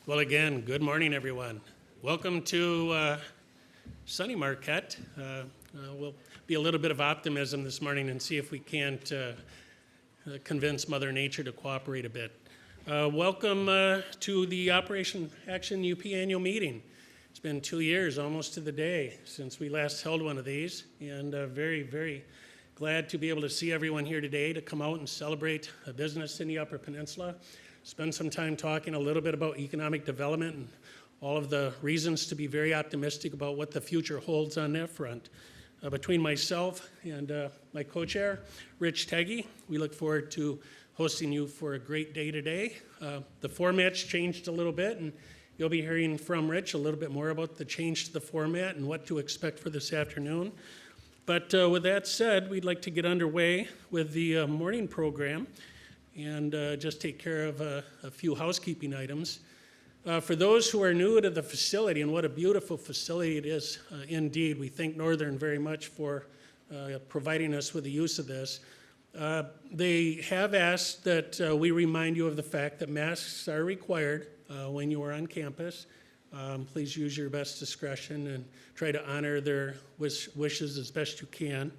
Well, again, good morning, everyone. Welcome to sunny Marquette. We'll be a little bit of optimism this morning and see if we can't convince Mother Nature to cooperate a bit. Welcome to the Operation Action UP annual meeting. It's been 2 years, almost to the day, since we last held one of these, and very, very glad to be able to see everyone here today to come out and celebrate a business in the Upper Peninsula. Spend some time talking a little bit about economic development and all of the reasons to be very optimistic about what the future holds on that front. Between myself and my co-chair, Rich Teggy, we look forward to hosting you for a great day today. The format's changed a little bit, and you'll be hearing from Rich a little bit more about the change to the format and what to expect for this afternoon. But with that said, we'd like to get underway with the morning program and just take care of a few housekeeping items. For those who are new to the facility, and what a beautiful facility it is indeed, we thank Northern very much for providing us with the use of this. They have asked that we remind you of the fact that masks are required when you are on campus. Please use your best discretion and try to honor their wishes as best you can.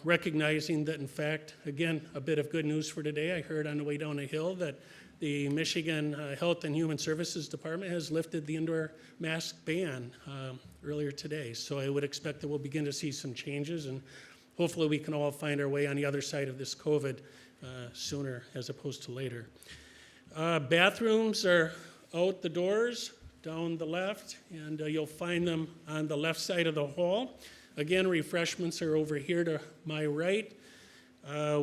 Recognizing that, in fact, again, a bit of good news for today. I heard on the way down the hill that the Michigan Health and Human Services Department has lifted the indoor mask ban earlier today. So I would expect that we'll begin to see some changes, and hopefully we can all find our way on the other side of this COVID sooner as opposed to later. Bathrooms are out the doors, down the left, and you'll find them on the left side of the hall. Again, refreshments are over here to my right.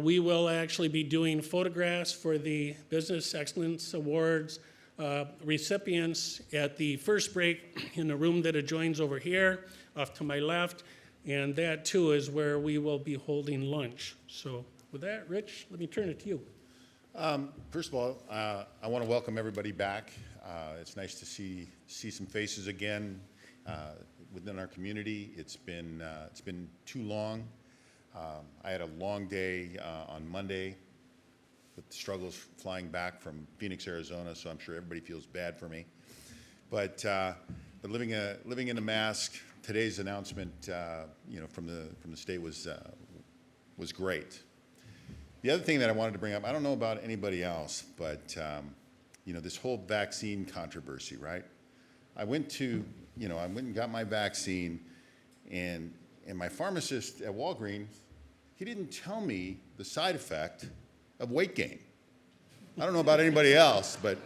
We will actually be doing photographs for the Business Excellence Awards recipients at the first break in the room that adjoins over here, off to my left, and that too is where we will be holding lunch. So with that, Rich, let me turn it to you. First of all, I want to welcome everybody back. It's nice to see some faces again within our community. It's been too long. I had a long day on Monday with the struggles flying back from Phoenix, Arizona, so I'm sure everybody feels bad for me. But living in a mask, today's announcement, from the state was great. The other thing that I wanted to bring up, I don't know about anybody else, but this whole vaccine controversy, right? I went and got my vaccine, and my pharmacist at Walgreens, he didn't tell me the side effect of weight gain. I don't know about anybody else, but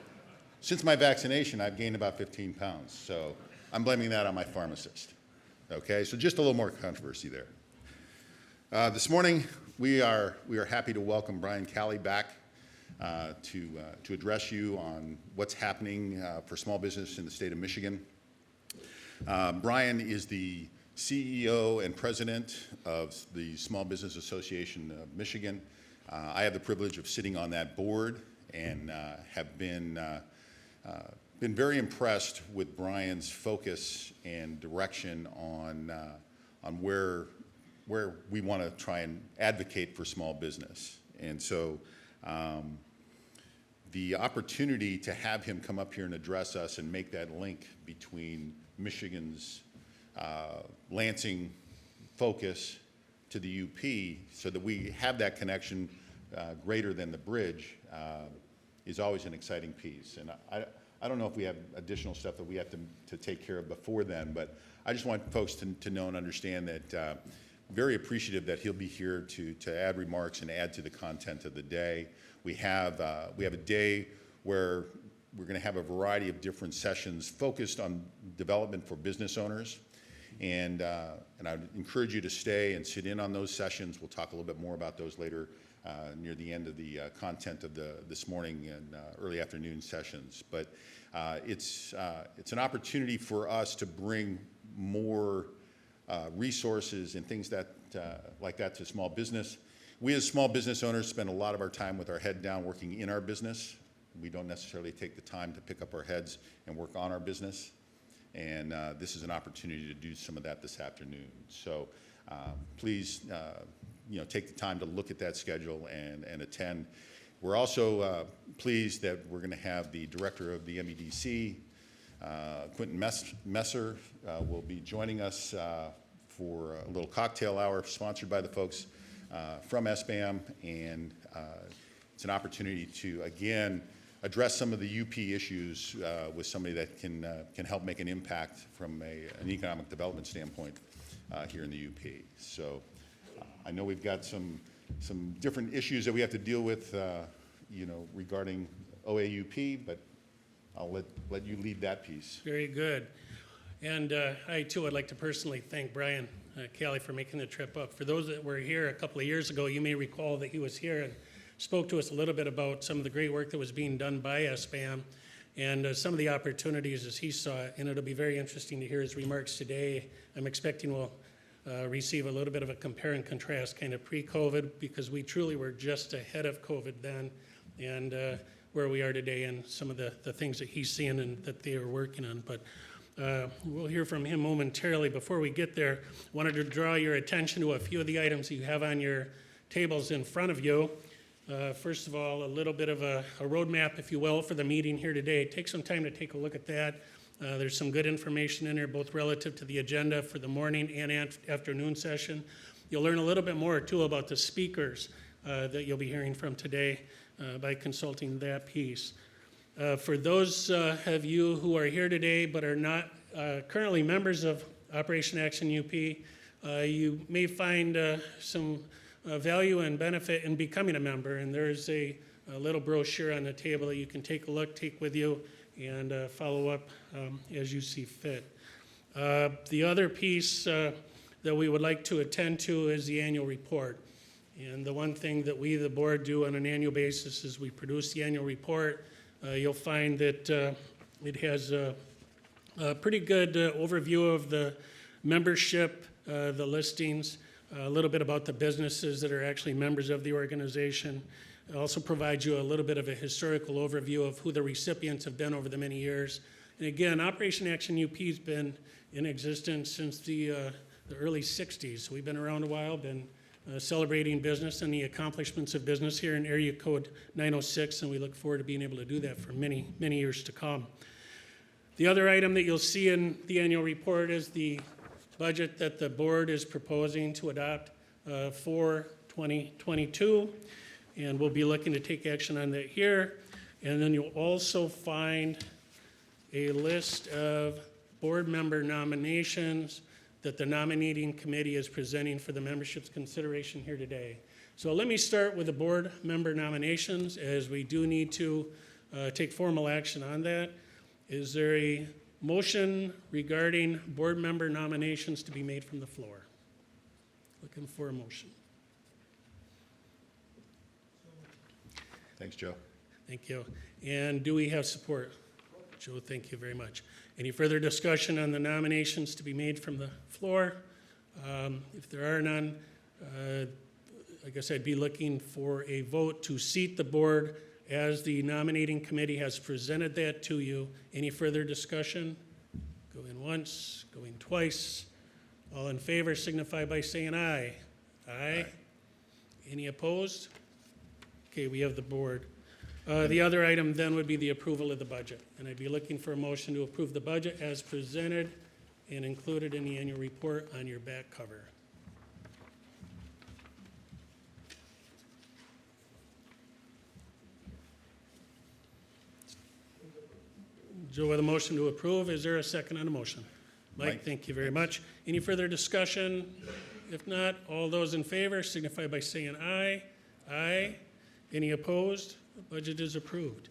since my vaccination, I've gained about 15 pounds. So I'm blaming that on my pharmacist. Okay, so just a little more controversy there. This morning, we are happy to welcome Brian Calley back to address you on what's happening for small business in the state of Michigan. Brian is the CEO and president of the Small Business Association of Michigan. I have the privilege of sitting on that board and have been very impressed with Brian's focus and direction on where we want to try and advocate for small business. And so the opportunity to have him come up here and address us and make that link between Michigan's Lansing focus to the UP so that we have that connection greater than the bridge is always an exciting piece. And I don't know if we have additional stuff that we have to take care of before then, but I just want folks to know and understand that very appreciative that he'll be here to add remarks and add to the content of the day. We have a day where we're going to have a variety of different sessions focused on development for business owners. And I would encourage you to stay and sit in on those sessions. We'll talk a little bit more about those later near the end of the content of this morning and early afternoon sessions. But it's an opportunity for us to bring more resources and things like that to small business. We as small business owners spend a lot of our time with our head down working in our business. We don't necessarily take the time to pick up our heads and work on our business. And this is an opportunity to do some of that this afternoon. So please take the time to look at that schedule and attend. We're also pleased that we're going to have the director of the MEDC, Quentin Messer, will be joining us for a little cocktail hour sponsored by the folks from SBAM, and it's an opportunity to, again, address some of the UP issues with somebody that can help make an impact from an economic development standpoint here in the UP. So I know we've got some different issues that we have to deal with, regarding OAUP, but I'll let you lead that piece. Very good. And I, too, would like to personally thank Brian Kelly for making the trip up. For those that were here a couple of years ago, you may recall that he was here and spoke to us a little bit about some of the great work that was being done by SBAM and some of the opportunities as he saw it. And it'll be very interesting to hear his remarks today. I'm expecting we'll receive a little bit of a compare and contrast kind of pre-COVID, because we truly were just ahead of COVID then, and where we are today and some of the things that he's seeing and that they are working on. But we'll hear from him momentarily. Before we get there, I wanted to draw your attention to a few of the items you have on your tables in front of you. First of all, a little bit of a roadmap, if you will, for the meeting here today. Take some time to take a look at that. There's some good information in there, both relative to the agenda for the morning and afternoon session. You'll learn a little bit more, too, about the speakers that you'll be hearing from today by consulting that piece. For those of you who are here today but are not currently members of Operation Action UP, you may find some value and benefit in becoming a member, and there's a little brochure on the table that you can take a look, take with you, and follow up as you see fit. The other piece that we would like to attend to is the annual report. And the one thing that we, the board, do on an annual basis is we produce the annual report. You'll find that it has a pretty good overview of the membership, the listings, a little bit about the businesses that are actually members of the organization. It also provides you a little bit of a historical overview of who the recipients have been over the many years. And again, Operation Action UP has been in existence since the early 60s. So we've been around a while, been celebrating business and the accomplishments of business here in area code 906, and we look forward to being able to do that for many, many years to come. The other item that you'll see in the annual report is the budget that the board is proposing to adopt for 2022, and we'll be looking to take action on that here. And then you'll also find a list of board member nominations that the nominating committee is presenting for the membership's consideration here today. So let me start with the board member nominations, as we do need to take formal action on that. Is there a motion regarding board member nominations to be made from the floor? Looking for a motion. Thanks, Joe. Thank you. And do we have support? Joe, thank you very much. Any further discussion on the nominations to be made from the floor? If there are none, I guess I'd be looking for a vote to seat the board as the nominating committee has presented that to you. Any further discussion? Going once, going twice. All in favor signify by saying aye. Aye. Any opposed? Okay, we have the board. The other item then would be the approval of the budget. And I'd be looking for a motion to approve the budget as presented and included in the annual report on your back cover. Joe with a motion to approve. Is there a second on the motion? Mike, thank you very much. Any further discussion? If not, all those in favor signify by saying aye. Aye. Any opposed? The budget is approved.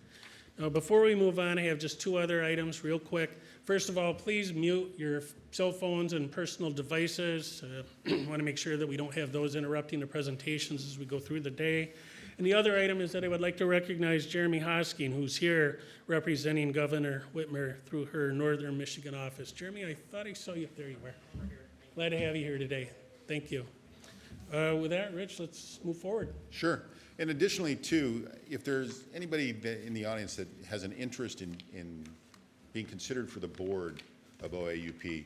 Now, before we move on, I have just two other items real quick. First of all, please mute your cell phones and personal devices. I want to make sure that we don't have those interrupting the presentations as we go through the day. And the other item is that I would like to recognize Jeremy Hosking, who's here representing Governor Whitmer through her Northern Michigan office. Jeremy, I thought I saw you. There you are. Glad to have you here today. Thank you. With that, Rich, let's move forward. Sure. And additionally, too, if there's anybody in the audience that has an interest in being considered for the board of OAUP,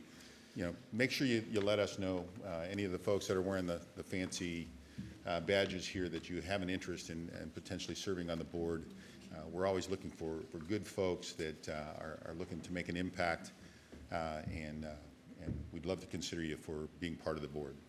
make sure you let us know. Any of the folks that are wearing the fancy badges here that you have an interest in potentially serving on the board. We're always looking for good folks that are looking to make an impact, and we'd love to consider you for being part of the board.